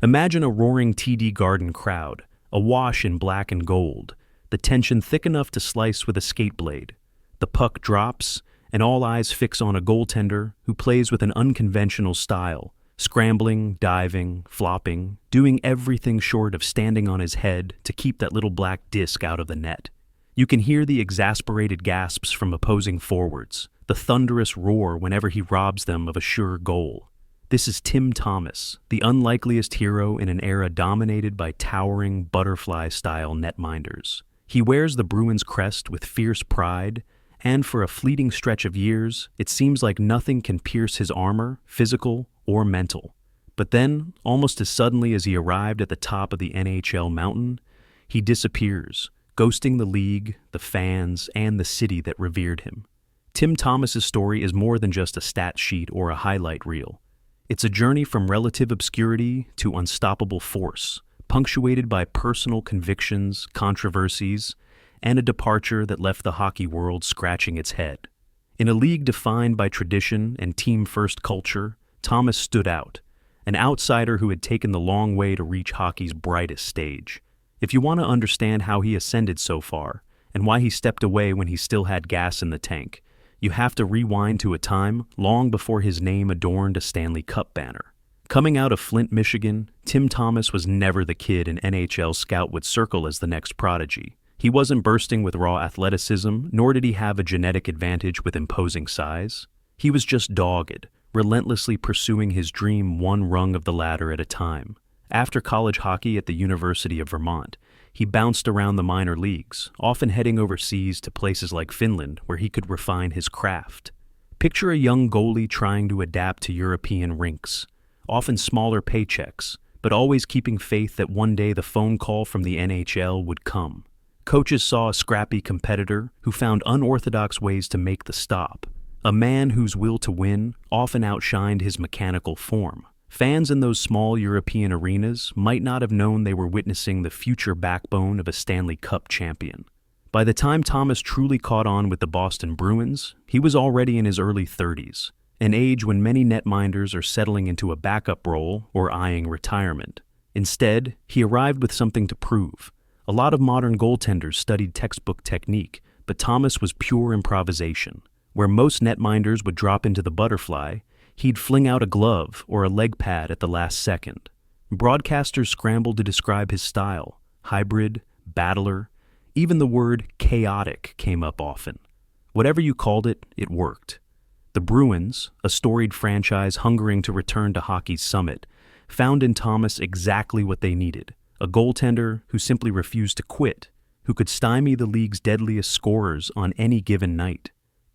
Imagine a roaring TD Garden crowd, awash in black and gold, the tension thick enough to slice with a skate blade. The puck drops, and all eyes fix on a goaltender who plays with an unconventional style, scrambling, diving, flopping, doing everything short of standing on his head to keep that little black disc out of the net. You can hear the exasperated gasps from opposing forwards, the thunderous roar whenever he robs them of a sure goal. This is Tim Thomas, the unlikeliest hero in an era dominated by towering butterfly-style netminders. He wears the Bruins crest with fierce pride, and for a fleeting stretch of years, it seems like nothing can pierce his armor, physical or mental. But then, almost as suddenly as he arrived at the top of the NHL mountain, he disappears, ghosting the league, the fans, and the city that revered him. Tim Thomas's story is more than just a stat sheet or a highlight reel. It's a journey from relative obscurity to unstoppable force, punctuated by personal convictions, controversies, and a departure that left the hockey world scratching its head. In a league defined by tradition and team-first culture, Thomas stood out, an outsider who had taken the long way to reach hockey's brightest stage. If you want to understand how he ascended so far, and why he stepped away when he still had gas in the tank, you have to rewind to a time long before his name adorned a Stanley Cup banner. Coming out of Flint, Michigan, Tim Thomas was never the kid an NHL scout would circle as the next prodigy. He wasn't bursting with raw athleticism, nor did he have a genetic advantage with imposing size. He was just dogged, relentlessly pursuing his dream one rung of the ladder at a time. After college hockey at the University of Vermont, he bounced around the minor leagues, often heading overseas to places like Finland where he could refine his craft. Picture a young goalie trying to adapt to European rinks, often smaller paychecks, but always keeping faith that one day the phone call from the NHL would come. Coaches saw a scrappy competitor who found unorthodox ways to make the stop, a man whose will to win often outshined his mechanical form. Fans in those small European arenas might not have known they were witnessing the future backbone of a Stanley Cup champion. By the time Thomas truly caught on with the Boston Bruins, he was already in his early 30s, an age when many netminders are settling into a backup role or eyeing retirement. Instead, he arrived with something to prove. A lot of modern goaltenders studied textbook technique, but Thomas was pure improvisation. Where most netminders would drop into the butterfly, he'd fling out a glove or a leg pad at the last second. Broadcasters scrambled to describe his style: hybrid, battler, even the word chaotic came up often. Whatever you called it, it worked. The Bruins, a storied franchise hungering to return to hockey's summit, found in Thomas exactly what they needed: a goaltender who simply refused to quit, who could stymie the league's deadliest scorers on any given night.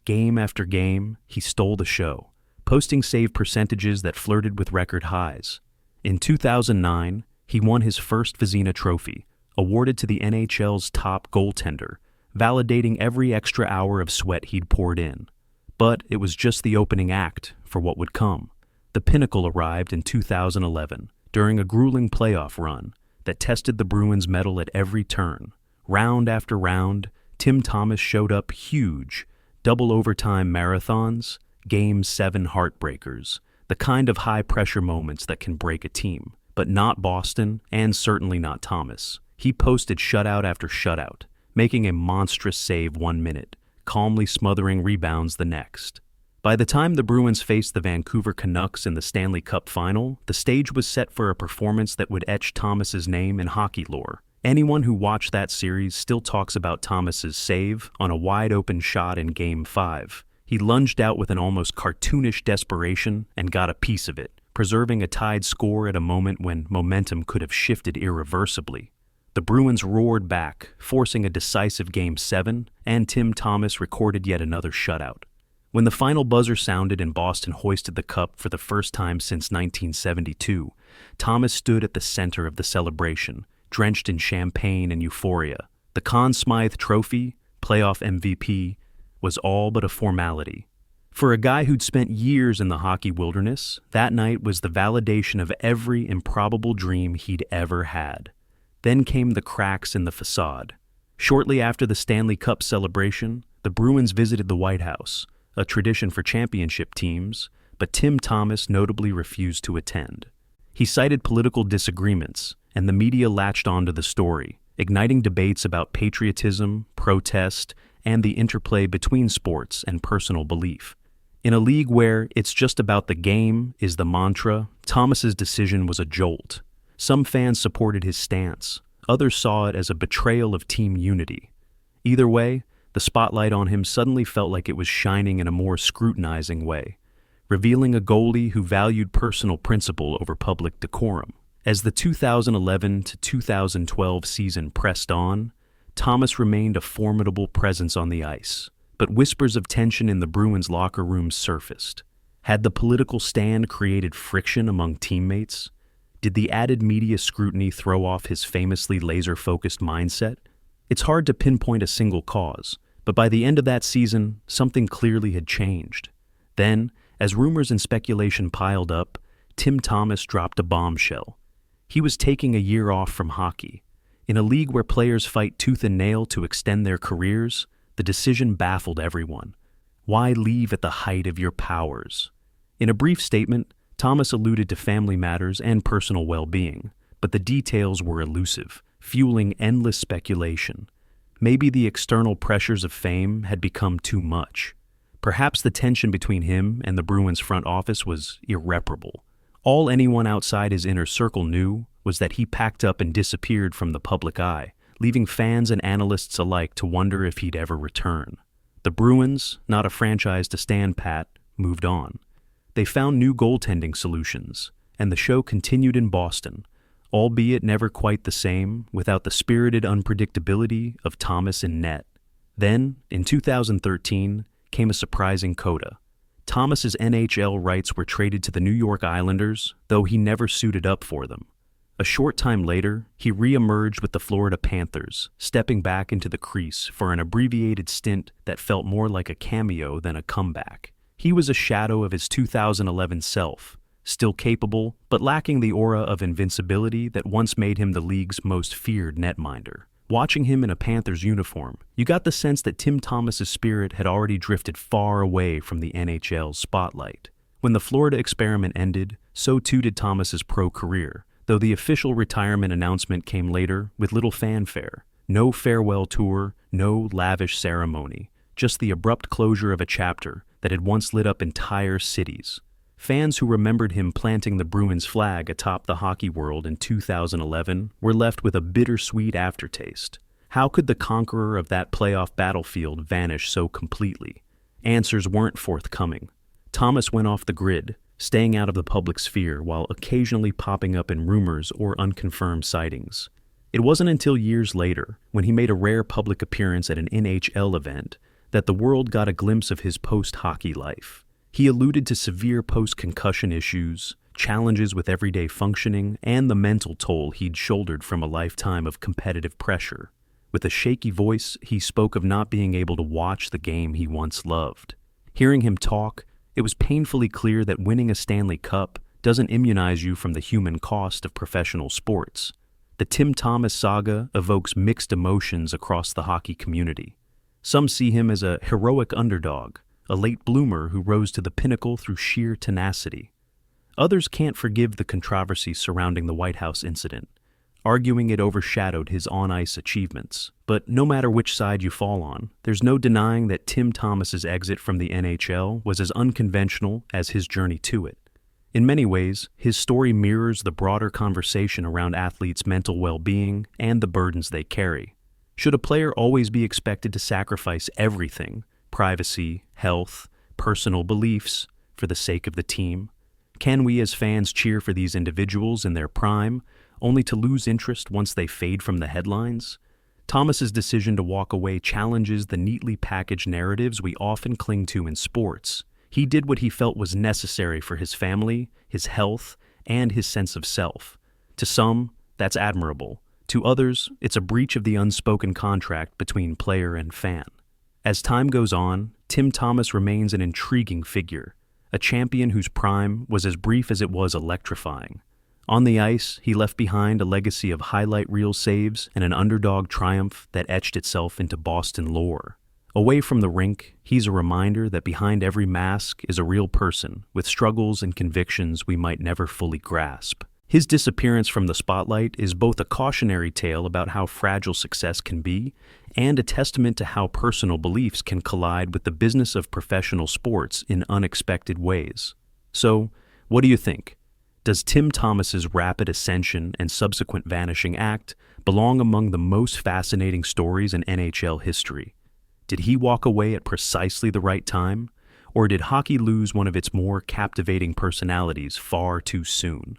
Game after game, he stole the show, posting save percentages that flirted with record highs. In 2009, he won his first Vezina Trophy, awarded to the NHL's top goaltender, validating every extra hour of sweat he'd poured in. But it was just the opening act for what would come. The pinnacle arrived in 2011, during a grueling playoff run that tested the Bruins' mettle at every turn. Round after round, Tim Thomas showed up huge, double overtime marathons, Game 7 heartbreakers, the kind of high-pressure moments that can break a team. But not Boston, and certainly not Thomas. He posted shutout after shutout, making a monstrous save 1 minute, calmly smothering rebounds the next. By the time the Bruins faced the Vancouver Canucks in the Stanley Cup final, the stage was set for a performance that would etch Thomas's name in hockey lore. Anyone who watched that series still talks about Thomas's save on a wide-open shot in Game 5. He lunged out with an almost cartoonish desperation and got a piece of it, preserving a tied score at a moment when momentum could have shifted irreversibly. The Bruins roared back, forcing a decisive Game 7, and Tim Thomas recorded yet another shutout. When the final buzzer sounded and Boston hoisted the cup for the first time since 1972, Thomas stood at the center of the celebration, drenched in champagne and euphoria. The Conn Smythe Trophy, playoff MVP, was all but a formality. For a guy who'd spent years in the hockey wilderness, that night was the validation of every improbable dream he'd ever had. Then came the cracks in the facade. Shortly after the Stanley Cup celebration, the Bruins visited the White House, a tradition for championship teams, but Tim Thomas notably refused to attend. He cited political disagreements, and the media latched onto the story, igniting debates about patriotism, protest, and the interplay between sports and personal belief. In a league where "it's just about the game" is the mantra, Thomas's decision was a jolt. Some fans supported his stance, others saw it as a betrayal of team unity. Either way, the spotlight on him suddenly felt like it was shining in a more scrutinizing way, revealing a goalie who valued personal principle over public decorum. As the 2011 to 2012 season pressed on, Thomas remained a formidable presence on the ice, but whispers of tension in the Bruins locker room surfaced. Had the political stand created friction among teammates? Did the added media scrutiny throw off his famously laser-focused mindset? It's hard to pinpoint a single cause, but by the end of that season, something clearly had changed. Then, as rumors and speculation piled up, Tim Thomas dropped a bombshell. He was taking a year off from hockey. In a league where players fight tooth and nail to extend their careers, the decision baffled everyone. Why leave at the height of your powers? In a brief statement, Thomas alluded to family matters and personal well-being, but the details were elusive, fueling endless speculation. Maybe the external pressures of fame had become too much. Perhaps the tension between him and the Bruins front office was irreparable. All anyone outside his inner circle knew was that he packed up and disappeared from the public eye, leaving fans and analysts alike to wonder if he'd ever return. The Bruins, not a franchise to stand pat, moved on. They found new goaltending solutions, and the show continued in Boston, albeit never quite the same, without the spirited unpredictability of Thomas in net. Then, in 2013, came a surprising coda. Thomas's NHL rights were traded to the New York Islanders, though he never suited up for them. A short time later, he re-emerged with the Florida Panthers, stepping back into the crease for an abbreviated stint that felt more like a cameo than a comeback. He was a shadow of his 2011 self, still capable, but lacking the aura of invincibility that once made him the league's most feared netminder. Watching him in a Panthers uniform, you got the sense that Tim Thomas's spirit had already drifted far away from the NHL's spotlight. When the Florida experiment ended, so too did Thomas's pro career, though the official retirement announcement came later with little fanfare. No farewell tour, no lavish ceremony, just the abrupt closure of a chapter that had once lit up entire cities. Fans who remembered him planting the Bruins flag atop the hockey world in 2011 were left with a bittersweet aftertaste. How could the conqueror of that playoff battlefield vanish so completely? Answers weren't forthcoming. Thomas went off the grid, staying out of the public sphere while occasionally popping up in rumors or unconfirmed sightings. It wasn't until years later, when he made a rare public appearance at an NHL event, that the world got a glimpse of his post-hockey life. He alluded to severe post-concussion issues, challenges with everyday functioning, and the mental toll he'd shouldered from a lifetime of competitive pressure. With a shaky voice, he spoke of not being able to watch the game he once loved. Hearing him talk, it was painfully clear that winning a Stanley Cup doesn't immunize you from the human cost of professional sports. The Tim Thomas saga evokes mixed emotions across the hockey community. Some see him as a heroic underdog, a late bloomer who rose to the pinnacle through sheer tenacity. Others can't forgive the controversy surrounding the White House incident, arguing it overshadowed his on-ice achievements. But no matter which side you fall on, there's no denying that Tim Thomas's exit from the NHL was as unconventional as his journey to it. In many ways, his story mirrors the broader conversation around athletes' mental well-being and the burdens they carry. Should a player always be expected to sacrifice everything, privacy, health, personal beliefs, for the sake of the team? Can we as fans cheer for these individuals in their prime, only to lose interest once they fade from the headlines? Thomas's decision to walk away challenges the neatly packaged narratives we often cling to in sports. He did what he felt was necessary for his family, his health, and his sense of self. To some, that's admirable. To others, it's a breach of the unspoken contract between player and fan. As time goes on, Tim Thomas remains an intriguing figure, a champion whose prime was as brief as it was electrifying. On the ice, he left behind a legacy of highlight reel saves and an underdog triumph that etched itself into Boston lore. Away from the rink, he's a reminder that behind every mask is a real person with struggles and convictions we might never fully grasp. His disappearance from the spotlight is both a cautionary tale about how fragile success can be and a testament to how personal beliefs can collide with the business of professional sports in unexpected ways. So, what do you think? Does Tim Thomas's rapid ascension and subsequent vanishing act belong among the most fascinating stories in NHL history? Did he walk away at precisely the right time? Or did hockey lose one of its more captivating personalities far too soon?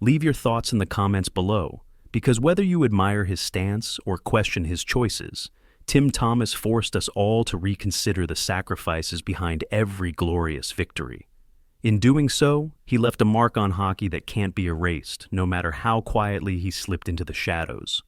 Leave your thoughts in the comments below, because whether you admire his stance or question his choices, Tim Thomas forced us all to reconsider the sacrifices behind every glorious victory. In doing so, he left a mark on hockey that can't be erased, no matter how quietly he slipped into the shadows.